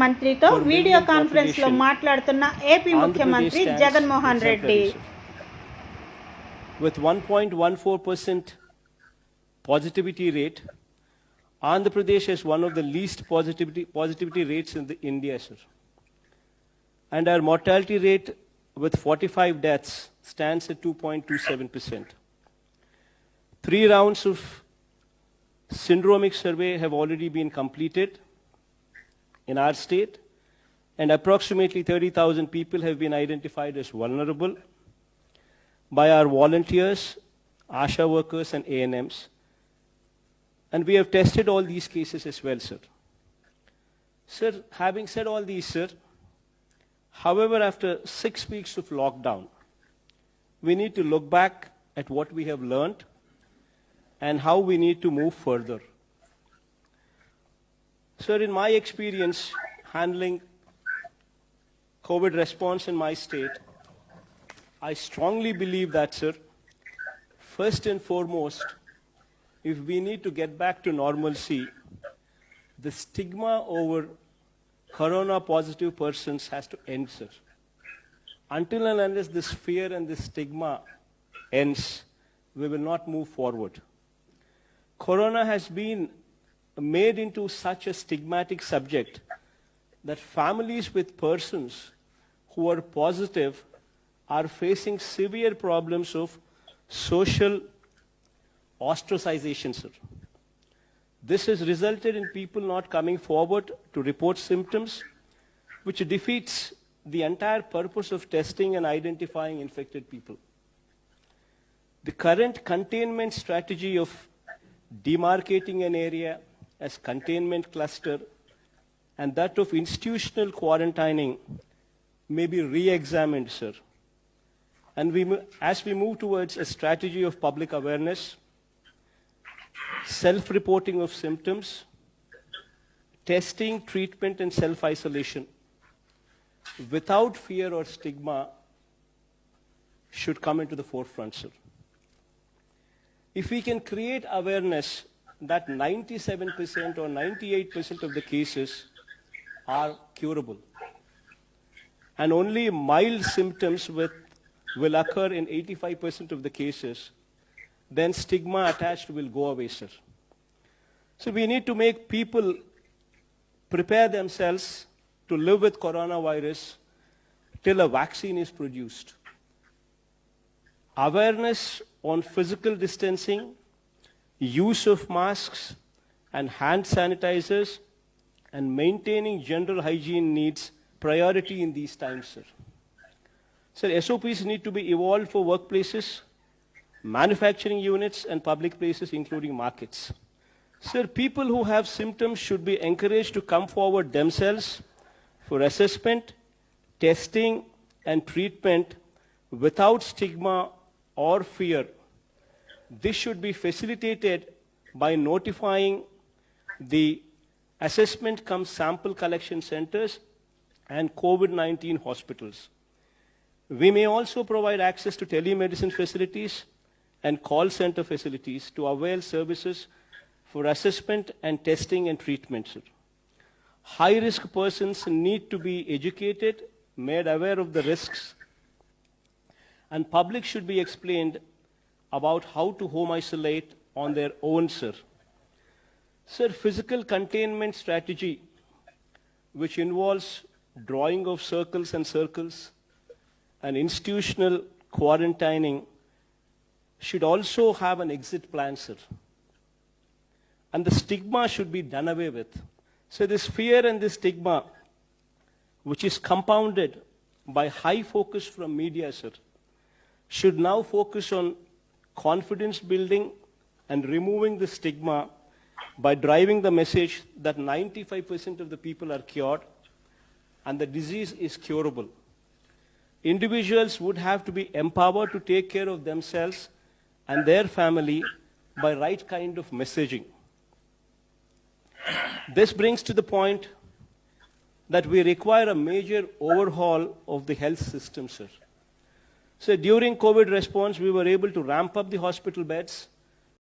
మంత్రితో video conference లో మాట్లాడుతున్న ఏపీ ముఖ్యమంత్రి Jaganmohan Reddy. With 1.14% positivity rate, Andhra Pradesh has one of the least positivity rates in India, sir. And our mortality rate with 45 deaths stands at 2.27%. 3 rounds of syndromic survey have already been completed in our state, and approximately 30,000 people have been identified as vulnerable by our volunteers, ASHA workers and ANMs. And we have tested all these cases as well, sir. Sir, having said all these, sir, however, after 6 weeks of lockdown, we need to look back at what we have learned and how we need to move further. Sir, in my experience handling COVID response in my state, I strongly believe that, sir, first and foremost, if we need to get back to normalcy, the stigma over corona positive persons has to end, sir. Until and unless this fear and this stigma ends, we will not move forward. Corona has been made into such a stigmatic subject that families with persons who are positive are facing severe problems of social ostracization, sir. This has resulted in people not coming forward to report symptoms, which defeats the entire purpose of testing and identifying infected people. The current containment strategy of demarcating an area as containment cluster and that of institutional quarantining may be re-examined, sir. And as we move towards a strategy of public awareness, self-reporting of symptoms, testing, treatment, and self-isolation, without fear or stigma, should come into the forefront, sir. If we can create awareness that 97% or 98% of the cases are curable, and only mild symptoms will occur in 85% of the cases, then stigma attached will go away, sir. So we need to make people prepare themselves to live with coronavirus till a vaccine is produced. Awareness on physical distancing, use of masks and hand sanitizers, and maintaining general hygiene needs priority in these times, sir. Sir, SOPs need to be evolved for workplaces, manufacturing units, and public places, including markets. Sir, people who have symptoms should be encouraged to come forward themselves for assessment, testing, and treatment without stigma or fear. This should be facilitated by notifying the assessment cum sample collection centers and COVID-19 hospitals. We may also provide access to telemedicine facilities and call center facilities to avail services for assessment and testing and treatment. High-risk persons need to be educated, made aware of the risks, and public should be explained about how to home isolate on their own, sir. Sir, physical containment strategy, which involves drawing of circles and institutional quarantining, should also have an exit plan, sir. And the stigma should be done away with. So this fear and this stigma, which is compounded by high focus from media, sir, should now focus on confidence building and removing the stigma by driving the message that 95% of the people are cured and the disease is curable. Individuals would have to be empowered to take care of themselves and their family by right kind of messaging. This brings to the point that we require a major overhaul of the health system, sir. So during COVID response, we were able to ramp up the hospital beds